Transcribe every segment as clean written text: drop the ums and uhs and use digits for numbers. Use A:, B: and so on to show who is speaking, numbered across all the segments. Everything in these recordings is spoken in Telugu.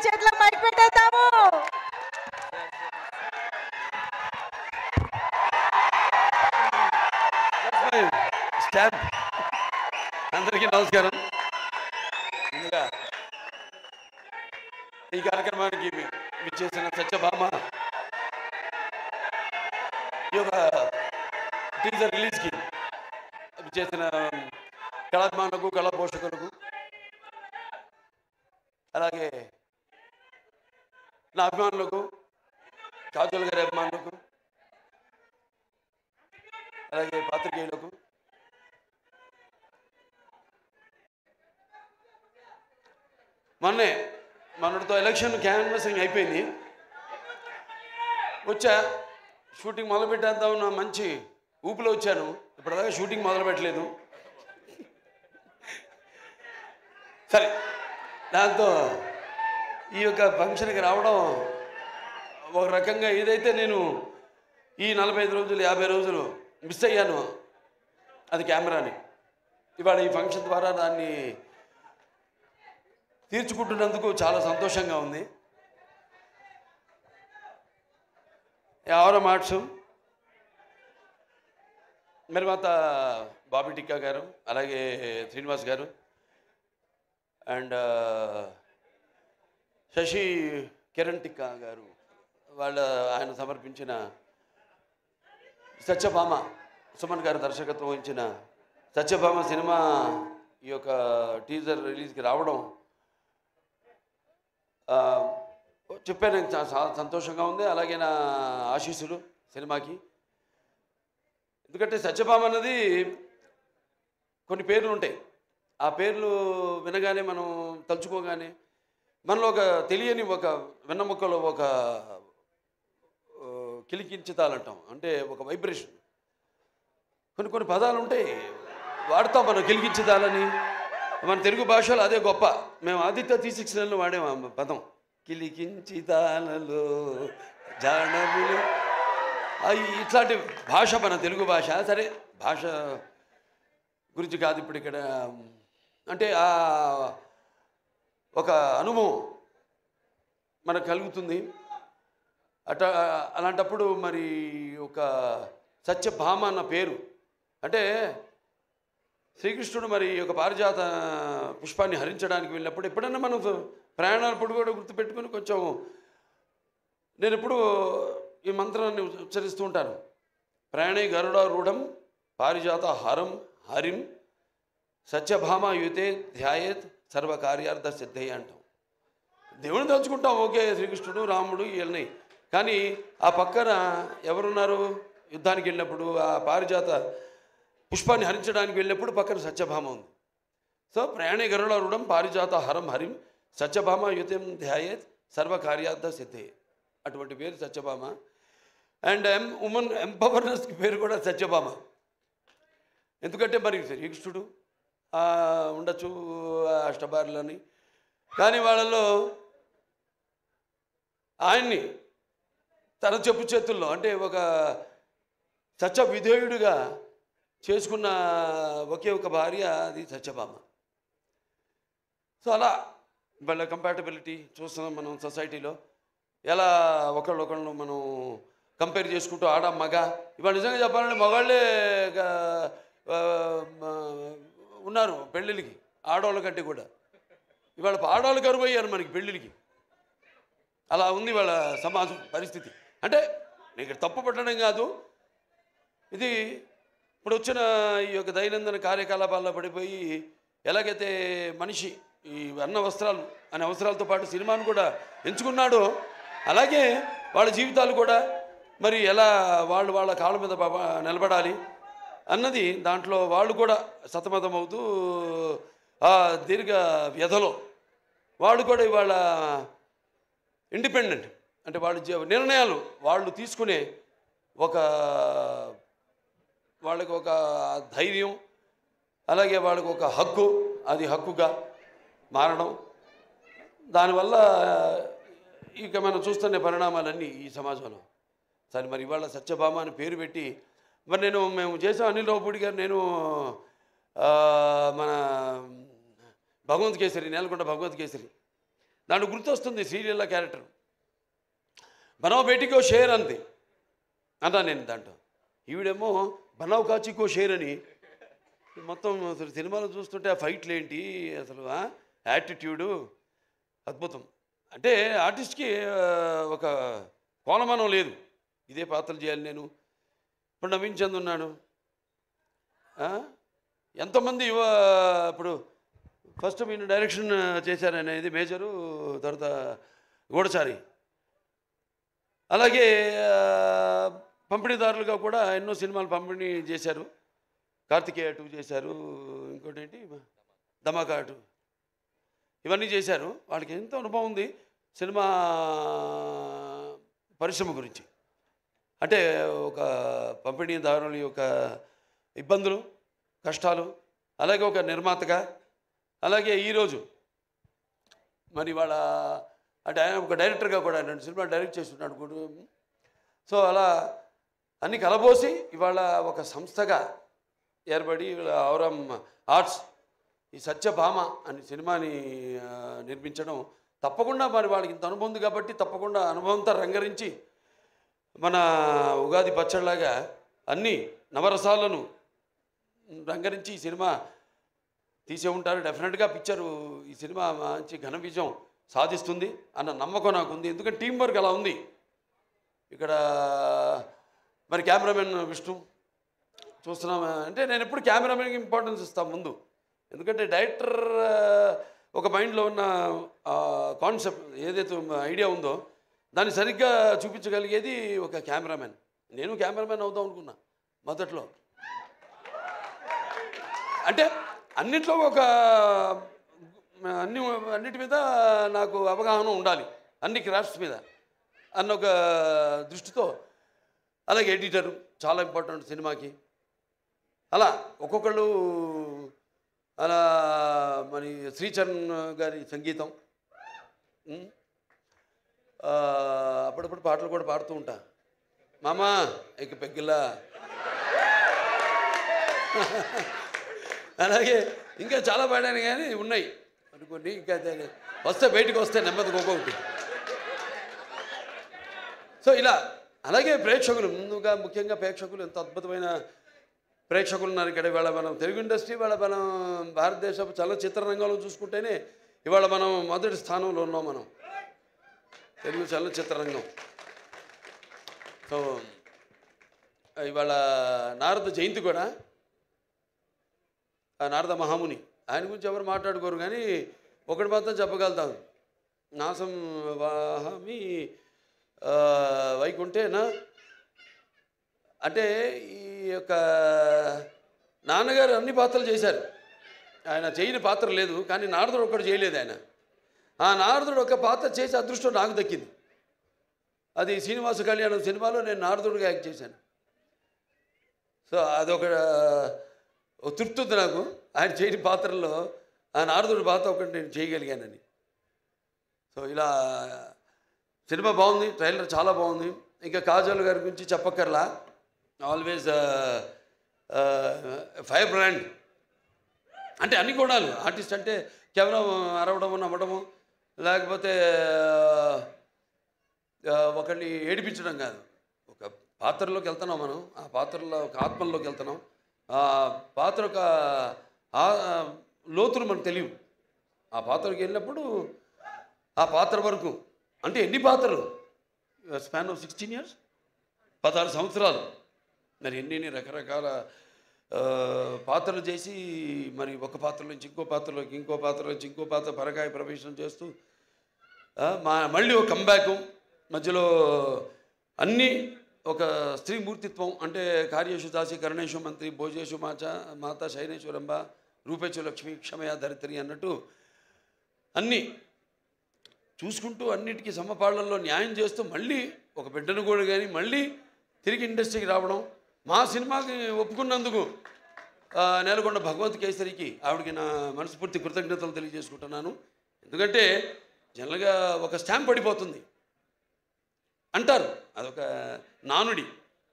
A: చేతిలో మైక్ పెట్టేద్దాము.
B: అందరికీ నమస్కారం. ముందుగా ఈ కార్యక్రమానికి విచ్చేసిన సత్యభామ ఈ యొక్క టీజర్ రిలీజ్కి విచ్చేసిన కళాభిమానులకు కళా పోషకులకు అలాగే నా అభిమానులకు కాజోల్ గారి అభిమానులకు అలాగే పాత్రికేయులకు మొన్నటితో ఎలక్షన్ క్యాన్వసింగ్ అయిపోయింది. వచ్చా షూటింగ్ మొదలు పెట్టేద్దాం నా మంచి ఊపిలో వచ్చాను. ఇప్పటిదాకా షూటింగ్ మొదలు పెట్టలేదు. సరే, దాంతో ఈ యొక్క ఫంక్షన్కి రావడం ఒక రకంగా ఏదైతే నేను ఈ 45 రోజులు 50 రోజులు మిస్ అయ్యాను అది కెమెరాని, ఇవాళ ఈ ఫంక్షన్ ద్వారా దాన్ని తీర్చుకుంటున్నందుకు చాలా సంతోషంగా ఉంది. ఎవరో మార్చు నిర్మాత బాబీ టిక్కా గారు, అలాగే శ్రీనివాస్ గారు అండ్ శశి కిరణ్ టిక్కా గారు ఆయన సమర్పించిన సత్యభామ, సుమన్ గారు దర్శకత్వం వహించిన సత్యభామ సినిమా ఈ యొక్క టీజర్ రిలీజ్కి రావడం చెప్పాను, చాలా సంతోషంగా ఉంది. అలాగే నా ఆశీస్సులు సినిమాకి. ఎందుకంటే సత్యభామ అన్నది కొన్ని పేర్లు ఉంటాయి. ఆ పేర్లు వినగానే మనం తలుచుకోగానే మనలో ఒక తెలియని ఒక వెన్నముక్కలో ఒక కిలికించుతాలంటాం, అంటే ఒక వైబ్రేషన్. కొన్ని పదాలు ఉంటాయి వాడతాం మనం, కిలికించుతాలని. మన తెలుగు భాషలో అదే గొప్ప. మేము ఆదిత్య T69లో వాడేము పదం, కిలికించితాలలో జానములు. ఇట్లాంటి భాష మన తెలుగు భాష. సరే, భాష గురించి కాదు ఇప్పుడు ఇక్కడ. అంటే ఒక అనుభవం మనకు కలుగుతుంది. అలాంటప్పుడు మరి ఒక సత్యభామ అన్న పేరు అంటే శ్రీకృష్ణుడు మరి ఒక పారిజాత పుష్పాన్ని హరించడానికి వెళ్ళినప్పుడు ఎప్పుడన్నా మనం ప్రయాణాలప్పుడు కూడా గుర్తుపెట్టుకుని కొంచెం నేను ఎప్పుడు ఈ మంత్రాన్ని ఉచ్చరిస్తూ ఉంటాను. ప్రయాణే గరుడారూఢం పారిజాత హారం హరిం సత్యభామ యుతే ధ్యాయేత్ సర్వకార్యార్థ సిద్ధయ్య అంటాం. దేవుని తలుచుకుంటాం, ఓకే, శ్రీకృష్ణుడు రాముడు వీళ్ళని. కానీ ఆ పక్కన ఎవరున్నారు? యుద్ధానికి వెళ్ళినప్పుడు ఆ పారిజాత పుష్పాన్ని హరించడానికి వెళ్ళినప్పుడు పక్కన సత్యభామ ఉంది. సో ప్రయాణే గరుడారూఢం పారిజాత హరం హరిం సత్యభామ యుతం ధ్యాయేత్ సర్వకార్యార్థ సిద్ధయ్య. అటువంటి పేరు సత్యభామ. అండ్ ఉమెన్ ఎంపవర్నెస్కి పేరు కూడా సత్యభామ. ఎందుకంటే మరి శ్రీకృష్ణుడు ఉండొచ్చు అష్టభార్యలని, కానీ వాళ్ళలో ఆయన్ని తన చెప్పు చేతుల్లో అంటే ఒక సత్య విధేయుడిగా చేసుకున్న ఒకే ఒక భార్య, అది సత్యభామ. సో అలా వాళ్ళ కంపాటబిలిటీ చూస్తున్నాం మనం సొసైటీలో. ఎలా ఒకళ్ళొకళ్ళు మనం కంపేర్ చేసుకుంటూ ఆడ మగ. ఇవాళ నిజంగా చెప్పాలంటే మగాళ్ళే ఉన్నారు పెళ్ళిళ్ళకి ఆడవాళ్ళ కంటే కూడా. ఇవాళ ఆడవాళ్ళు కరువు అయ్యారు మనకి పెళ్ళిళ్ళకి. అలా ఉంది వాళ్ళ సమాజం పరిస్థితి. అంటే నీకు తప్పు పట్టడం కాదు, ఇది ఇప్పుడు వచ్చిన ఈ యొక్క దైనందిన కార్యకలాపాల్లో పడిపోయి ఎలాగైతే మనిషి ఈ అన్న వస్త్రాలు అనే అవసరాలతో పాటు సినిమాను కూడా ఎంచుకున్నాడో, అలాగే వాళ్ళ జీవితాలు కూడా మరి ఎలా వాళ్ళ కాళ్ళ మీద నిలబడాలి అన్నది దాంట్లో వాళ్ళు కూడా సతమతం అవుతూ ఆ దీర్ఘ వ్యధలో వాళ్ళు కూడా ఇవాళ ఇండిపెండెంట్ అంటే వాళ్ళ నిర్ణయాలు వాళ్ళు తీసుకునే వాళ్ళకి ఒక ధైర్యం, అలాగే వాళ్ళకి ఒక హక్కు, అది హక్కుగా మారడం. దానివల్ల ఇక మనం చూస్తున్న పరిణామాలన్నీ ఈ సమాజంలో. సరే, మరి ఇవాళ సత్యభామ అని పేరు పెట్టి మరి మేము చేసాం. అనిల్ రావుపూడి గారు, నేను మన భగవంత్ కేసరి, నేలకొండ భగవంత్ కేసరి దానికి గుర్తొస్తుంది శ్రీలీల క్యారెక్టర్. బనావ్ బేటీకో షేర్ అంది అన్నా నేను దాంట్లో. ఈవిడేమో బనావ్ కాచికో షేర్ అని మొత్తం అసలు సినిమాలో చూస్తుంటే ఆ ఫైట్లు ఏంటి అసలు, యాటిట్యూడు అద్భుతం. అంటే ఆర్టిస్ట్కి ఒక కోలమానం లేదు, ఇదే పాత్రలు చేయాలి నేను. ఇప్పుడు నవీన్ చంద్ ఉన్నాడు, ఎంతోమంది ఇప్పుడు ఫస్ట్ మీరు డైరెక్షన్ చేశారనేది మేజరు, తర్వాత గూఢచారి, అలాగే పంపిణీదారులుగా కూడా ఎన్నో సినిమాలు పంపిణీ చేశారు. కార్తికేయ 2 చేశారు, ఇంకోటి ఏంటి ధమాకా 2, ఇవన్నీ చేశారు. వాళ్ళకి ఎంతో అనుభవం ఉంది సినిమా పరిశ్రమ గురించి. అంటే ఒక పంపిణీదారుల యొక్క ఇబ్బందులు, కష్టాలు, అలాగే ఒక నిర్మాతగా, అలాగే ఈరోజు మరి వాళ్ళ అంటే ఆయన ఒక డైరెక్టర్గా కూడా 2 సినిమాలు డైరెక్ట్ చేస్తున్నాడు కూడా. సో అలా అన్ని కలబోసి ఇవాళ ఒక సంస్థగా ఏర్పడి ఔరం ఆర్ట్స్ ఈ సత్యభామ అనే సినిమాని నిర్మించడం తప్పకుండా మరి వాళ్ళకి ఇంత అనుభవం ఉంది కాబట్టి తప్పకుండా అనుభవంతో రంగరించి మన ఉగాది పచ్చడిలాగా అన్ని నవరసాలను రంగరించి ఈ సినిమా తీసే ఉంటారు. డెఫినెట్గా పిక్చరు ఈ సినిమా మంచి ఘన విజయం సాధిస్తుంది అన్న నమ్మకం నాకు ఉంది. ఎందుకంటే టీం వర్క్ అలా ఉంది. ఇక్కడ మరి కెమెరామెన్ విష్ణు చూస్తున్నాం అంటే నేను ఎప్పుడు కెమెరామెన్కి ఇంపార్టెన్స్ ఇస్తాను ముందు. ఎందుకంటే డైరెక్టర్ ఒక మైండ్లో ఉన్న కాన్సెప్ట్ ఏదైతే ఐడియా ఉందో దాన్ని సరిగ్గా చూపించగలిగేది ఒక కెమెరామెన్. నేను కెమెరామెన్ అవుదాం అనుకున్నా మొదట్లో. అంటే అన్నిట్లో ఒక అన్నిటి మీద నాకు అవగాహన ఉండాలి, అన్ని క్రాఫ్ట్స్ మీద అన్న ఒక దృష్టితో. అలాగే ఎడిటరు చాలా ఇంపార్టెంట్ సినిమాకి. అలా ఒక్కొక్కళ్ళు అలా మరి శ్రీచరణ్ గారి సంగీతం, అప్పుడప్పుడు పాటలు కూడా పాడుతూ ఉంటా. మామా ఇక పెగ్గిల్లా అలాగే ఇంకా చాలా పాడాను కానీ ఉన్నాయి అనుకోండి, ఇంకా వస్తే బయటకు వస్తే నెమ్మదిగా ఒక్కొక్కటి. సో ఇలా అలాగే ప్రేక్షకులు ముందుగా ముఖ్యంగా ప్రేక్షకులు ఎంత అద్భుతమైన ప్రేక్షకులు ఉన్నారు ఇక్కడ. ఇవాళ మనం తెలుగు ఇండస్ట్రీ, ఇవాళ మనం భారతదేశ చలనచిత్ర రంగంలో చూసుకుంటేనే ఇవాళ మనం మొదటి స్థానంలో ఉన్నాం మనం, తెలుగు చలనచిత్ర రంగం. సో ఇవాళ నారద జయంతి కూడా, నారద మహాముని, ఆయన గురించి ఎవరు మాట్లాడుకోరు కానీ ఒకటి మాత్రం చెప్పగలుగుతాం, నాసం వాహమి వైకుంఠేనా. అంటే ఈ యొక్క నాన్నగారు అన్ని పాత్రలు చేశారు, ఆయన చేయని పాత్ర లేదు. కానీ నారదుడు ఒక్కడు చేయలేదు ఆయన. ఆ నారదుడు ఒక పాత్ర చేసే అదృష్టం నాకు దక్కింది. అది శ్రీనివాస కళ్యాణం సినిమాలో నేను నారదుడిగా యాక్ట్ చేశాను. సో అదొక తృప్తి ఉంది నాకు, ఆయన చేయని పాత్రల్లో ఆ నారదుడి పాత్ర ఒకటి నేను చేయగలిగానని. సో ఇలా సినిమా బాగుంది, ట్రైలర్ చాలా బాగుంది. ఇంకా కాజల్ గారి గురించి చెప్పక్కర్లా, ఆల్వేస్ ఫైర్ బ్రాండ్. అంటే అన్ని గుణాలు, ఆర్టిస్ట్ అంటే కేవలం అరవడము నవ్వడము లేకపోతే ఒకరిని ఏడిపించడం కాదు. ఒక పాత్రలోకి వెళ్తున్నాం మనం, ఆ పాత్రలో ఒక ఆత్మల్లోకి వెళ్తున్నాం. ఆ పాత్ర ఒక లోతులు మనకు తెలియవు. ఆ పాత్రకి వెళ్ళినప్పుడు ఆ పాత్ర వరకు అంటే ఎన్ని పాత్రలు, స్పాన్ ఆఫ్ 16 years, 16 సంవత్సరాలు, మరి ఎన్ని రకరకాల పాత్రలు చేసి మరి ఒక పాత్ర నుంచి ఇంకో పాత్రలోకి, ఇంకో పాత్ర నుంచి ఇంకో పాత్ర పరకాయ ప్రవేశం చేస్తూ మళ్ళీ ఒక కంబ్యాక్ మధ్యలో అన్నీ ఒక స్త్రీ మూర్తిత్వం. అంటే కార్యేషు దాసి కరుణేషు మంత్రి భోజేషు మాత శైనేశ్వరంబ రూపేచు లక్ష్మి క్షమయ ధరిత్రి అన్నట్టు అన్నీ చూసుకుంటూ అన్నిటికీ సమపాళ్లలో న్యాయం చేస్తూ మళ్ళీ ఒక బిడ్డను కూడా కానీ మళ్ళీ తిరిగి ఇండస్ట్రీకి రావడం. మా సినిమాకి ఒప్పుకున్నందుకు నేలకొండ భగవంత్ కేసరికి ఆవిడకి నా మనస్ఫూర్తి కృతజ్ఞతలు తెలియజేసుకుంటున్నాను. ఎందుకంటే జనరల్గా ఒక స్టాంప్ పడిపోతుంది అంటారు, అదొక నానుడి.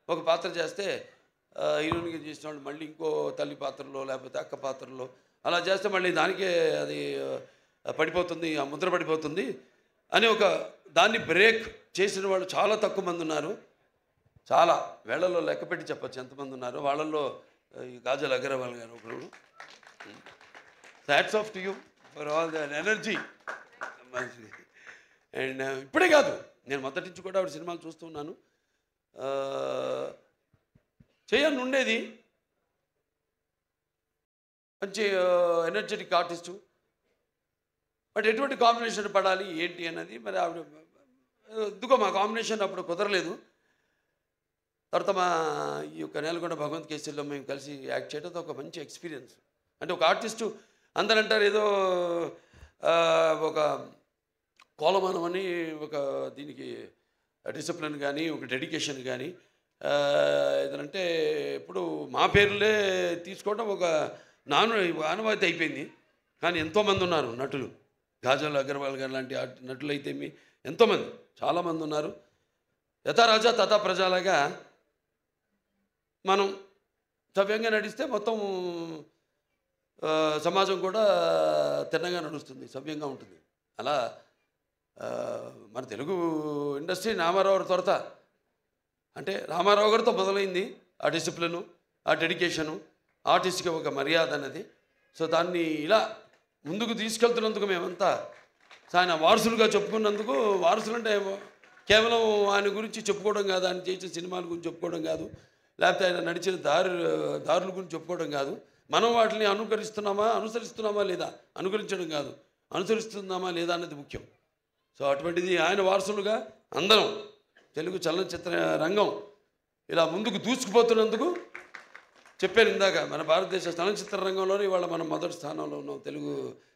B: ఒక పాత్ర చేస్తే హీరోయిన్గా చేసిన వాళ్ళు మళ్ళీ ఇంకో తల్లి పాత్రలో లేకపోతే అక్క పాత్రలో అలా చేస్తే మళ్ళీ దానికే అది పడిపోతుంది, ఆ ముద్ర పడిపోతుంది అని ఒక దాన్ని బ్రేక్ చేసిన వాళ్ళు చాలా తక్కువ మంది ఉన్నారు. చాలా వేళల్లో లెక్క పెట్టి చెప్పచ్చు ఎంతమంది ఉన్నారు. వాళ్ళల్లో ఈ కాజల్ అగర్వాల్ గారు ఒకరు. Hats off to you for all the energy. And ఇప్పుడే కాదు, నేను మొదటి నుంచి కూడా ఆవిడ సినిమాలు చూస్తూ ఉన్నాను. చేయాలని ఉండేది, మంచి ఎనర్జెటిక్ ఆర్టిస్టు. బట్ ఎటువంటి కాంబినేషన్ పడాలి ఏంటి అన్నది మరి ఆవిడ ఎందుకో మా కాంబినేషన్ అప్పుడు కుదరలేదు. తర్వాత మా ఈ యొక్క నేలకొండ భగవంత్ కేసరిలో మేము కలిసి యాక్ట్ చేయడం ఒక మంచి ఎక్స్పీరియన్స్. అంటే ఒక ఆర్టిస్టు అందరూ అంటారు ఏదో ఒక కోలమానం అని, ఒక దీనికి డిసిప్లిన్ కానీ ఒక డెడికేషన్ కానీ ఏదంటే ఇప్పుడు మా పేర్లే తీసుకోవడం ఒక ఆనవాయితీ అయిపోయింది. కానీ ఎంతోమంది ఉన్నారు నటులు, కాజల్ అగర్వాల్ గారు లాంటి నటులు అయితే ఎంతోమంది చాలామంది ఉన్నారు. యథా రాజా తథా ప్రజలాగా మనం సవ్యంగా నడిస్తే మొత్తం సమాజం కూడా తిన్నగా నడుస్తుంది, సవ్యంగా ఉంటుంది. అలా మన తెలుగు ఇండస్ట్రీ రామారావు త్వరత అంటే రామారావు గారితో మొదలైంది ఆ డిసిప్లిను, ఆ డెడికేషను, ఆర్టిస్ట్కి ఒక మర్యాద అనేది. సో దాన్ని ఇలా ముందుకు తీసుకెళ్తున్నందుకు మేమంతా ఆయన వారసులుగా చెప్పుకున్నందుకు, వారసులు అంటే కేవలం ఆయన గురించి చెప్పుకోవడం కాదు, ఆయన చేసిన సినిమాల గురించి చెప్పుకోవడం కాదు, లేకపోతే ఆయన నడిచిన దారుల గురించి చెప్పుకోవడం కాదు. మనం వాటిని అనుసరిస్తున్నామా లేదా, అనుకరించడం కాదు, అనుసరిస్తున్నామా లేదా అన్నది ముఖ్యం. సో అటువంటిది ఆయన వారసులుగా అందరం తెలుగు చలనచిత్ర రంగం ఇలా ముందుకు దూసుకుపోతున్నందుకు చెప్పాను ఇందాక, మన భారతదేశ చలనచిత్ర రంగంలోనే ఇవాళ మనం మొదటి స్థానంలో ఉన్నాం, తెలుగు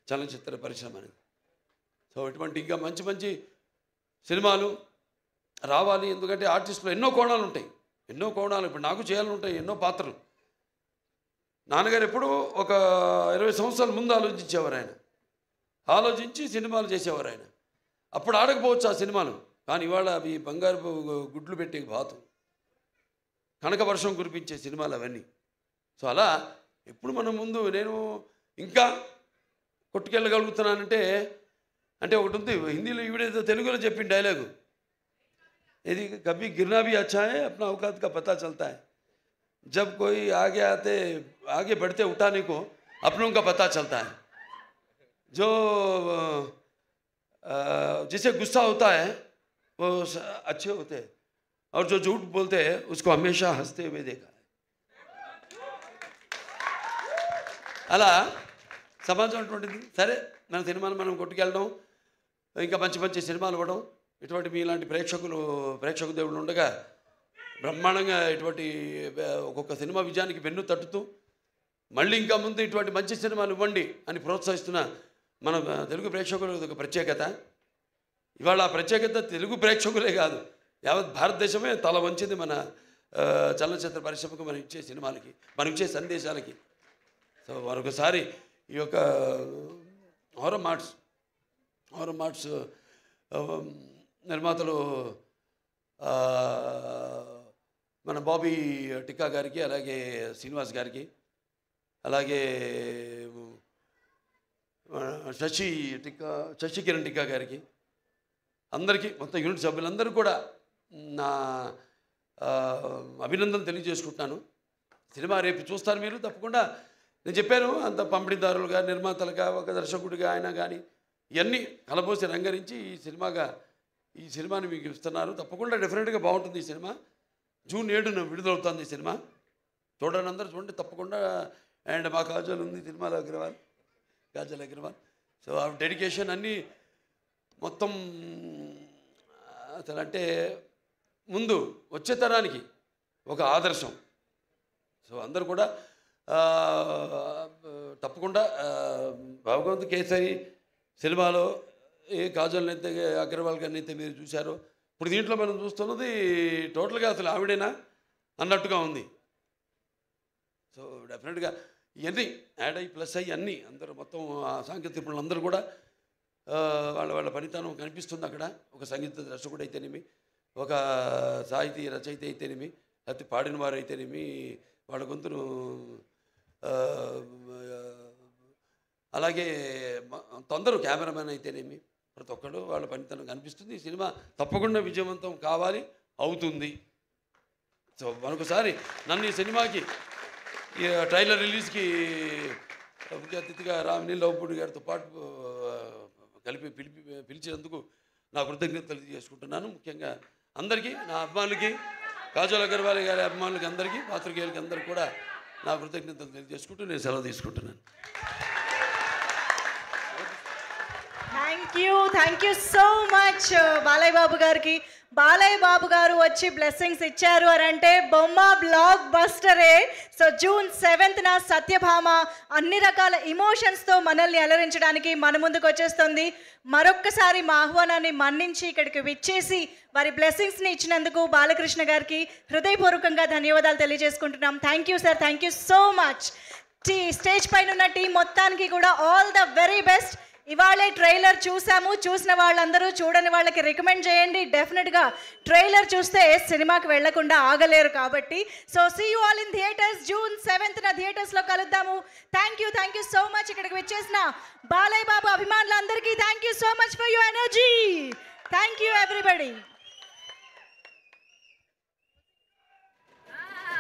B: చలనచిత్ర పరిశ్రమ అనేది. సో ఇటువంటి ఇంకా మంచి మంచి సినిమాలు రావాలి. ఎందుకంటే ఆర్టిస్టులు ఎన్నో కోణాలు ఉంటాయి, ఎన్నో కోణాలు. ఇప్పుడు నాకు చేయాలని ఉంటాయి ఎన్నో పాత్రలు. నాన్నగారు ఎప్పుడు ఒక 20 సంవత్సరాల ముందు ఆలోచించేవారు. ఆయన ఆలోచించి సినిమాలు చేసేవారు. ఆయన అప్పుడు ఆడకపోవచ్చు ఆ సినిమాలు, కానీ ఇవాళ అవి బంగారు గుడ్లు పెట్టే బాతు, కనక వర్షం కురిపించే సినిమాలు అవన్నీ. సో అలా ఎప్పుడు మనం ముందు నేను ఇంకా కొట్టుకెళ్ళగలుగుతున్నానంటే అంటే ఒకటి ఉంది హిందీలో, ఈవిడేదో తెలుగులో చెప్పిన డైలాగు, ఇది కभी गिरना भी अच्छा है अपना औकात का पता चलता है जब कोई आगे बढ़ते उठाने को अपनों का पता चलता है जो जिसे गुस्सा होता है वो अच्छे होते हैं और जो झूठ बोलते हैं उसको हमेशा हंसते हुए देखा है. అలా సమాజం అటువంటిది. సరే మన సినిమాలు మనం కొట్టుకెళ్ళడం, ఇంకా మంచి మంచి సినిమాలు ఇవ్వడం, ఇటువంటి మీలాంటి ప్రేక్షక దేవుళ్ళు ఉండగా బ్రహ్మాండంగా ఇటువంటి ఒక్కొక్క సినిమా విజయానికి వెన్ను తట్టుతూ మళ్ళీ ఇంకా ముందు ఇటువంటి మంచి సినిమాలు ఇవ్వండి అని ప్రోత్సహిస్తున్న మన తెలుగు ప్రేక్షకులకు ఒక ప్రత్యేకత. ఇవాళ ఆ ప్రత్యేకత తెలుగు ప్రేక్షకులే కాదు, యావత్ భారతదేశమే తల వంచింది మన చలనచిత్ర పరిశ్రమకు, మనం ఇచ్చే సినిమాలకి, మనం ఇచ్చే సందేశాలకి. సో మరొకసారి ఈ యొక్క హారర్ మార్ట్స్ నిర్మాతలు మన బాబీ టిక్కా గారికి, అలాగే శ్రీనివాస్ గారికి, అలాగే శశికిరణ్ టిక్కా గారికి, అందరికీ మొత్తం యూనిట్ సభ్యులందరూ కూడా నా అభినందన తెలియజేసుకుంటున్నాను. సినిమా రేపు చూస్తారు మీరు తప్పకుండా. నేను చెప్పాను అంత పంపిణీదారులుగా, నిర్మాతలుగా, ఒక దర్శకుడిగా ఆయన కానీ ఇవన్నీ కలబోసి రంగరించి ఈ సినిమాని మీకు ఇస్తున్నారు. తప్పకుండా డెఫినెట్గా బాగుంటుంది ఈ సినిమా. జూన్ 7న విడుదలవుతుంది ఈ సినిమా. చూడండి, అందరూ చూడండి తప్పకుండా. అండ్ మా కాజల్ ఉంది సినిమాలో, కాజల్ అగర్వాల్. సో ఆ డెడికేషన్ అన్నీ మొత్తం అసలు అంటే ముందు వచ్చే తరానికి ఒక ఆదర్శం. సో అందరూ కూడా తప్పకుండా భగవంత్ కేసరి సినిమాలో ఏ కాజల్ని అయితే అగర్వాల్ గారిని అయితే మీరు చూశారో, ఇప్పుడు దీంట్లో మనం చూస్తున్నది టోటల్గా అసలు ఆవిడేనా అన్నట్టుగా ఉంది. సో డెఫినెట్గా ఇవన్నీ యాడ్ అయ్యి ప్లస్ అయ్యి అన్నీ అందరూ మొత్తం సాంకేతిక నిపుణులు అందరూ కూడా వాళ్ళ పనితనం కనిపిస్తుంది అక్కడ. ఒక సంగీత దర్శకుడు అయితేనేమి, ఒక సాహితీ రచయిత అయితేనేమి, లేకపోతే పాడిన వారు అయితేనేమి, వాళ్ళ గొంతును అలాగే తొందర కెమెరామెన్ అయితేనేమి ప్రతి ఒక్కరు వాళ్ళ పనితనం కనిపిస్తుంది. ఈ సినిమా తప్పకుండా విజయవంతం కావాలి, అవుతుంది. సో మరొకసారి నన్ను ఈ సినిమాకి ఈ ట్రైలర్ రిలీజ్కి ముఖ్య అతిథిగా రామినీల్ లవపూడి గారితో పాటు కలిపి పిలిచినందుకు నా కృతజ్ఞతలు తెలియజేసుకుంటున్నాను. ముఖ్యంగా అందరికీ, నా అభిమానులకి, కాజల్ అగర్వాల్ గారి అభిమానులకి అందరికీ, పాత్రికేయులకి అందరికీ కూడా నా కృతజ్ఞతలు తెలియజేసుకుంటూ నేను సెలవు తీసుకుంటున్నాను.
A: Thank you so much Balayya Babu గారికి. బాలయ్య బాబు గారు వచ్చి బ్లెస్సింగ్స్ ఇచ్చారు అని అంటే బొమ్మ బ్లాక్ బస్టరే. సో June 7th సత్యభామ అన్ని రకాల ఇమోషన్స్తో మనల్ని అలరించడానికి మన ముందుకు వచ్చేస్తుంది. మరొక్కసారి మా ఆహ్వానాన్ని మన్నించి ఇక్కడికి విచ్చేసి వారి బ్లెస్సింగ్స్ని ఇచ్చినందుకు బాలకృష్ణ గారికి హృదయపూర్వకంగా ధన్యవాదాలు తెలియజేసుకుంటున్నాం. Thank you sir, thank you so much. Stage పైన ఉన్న టీం మొత్తానికి కూడా ఆల్ ద వెరీ బెస్ట్. ఇవాళే ట్రైలర్ చూసాము, చూసిన వాళ్ళందరూ చూడని వాళ్ళకి రికమెండ్ చేయండి. డెఫినెట్గా ట్రైలర్ చూస్తే సినిమాకి వెళ్లకుండా ఆగలేరు కాబట్టి. So see you all in theatres. June 7th థియేటర్స్లో కలుద్దాము. Thank you so much. ఇక్కడికి వచ్చేసిన బాలయ్య బాబు అభిమానులందరికీ thank you so much for your energy. Thank you everybody.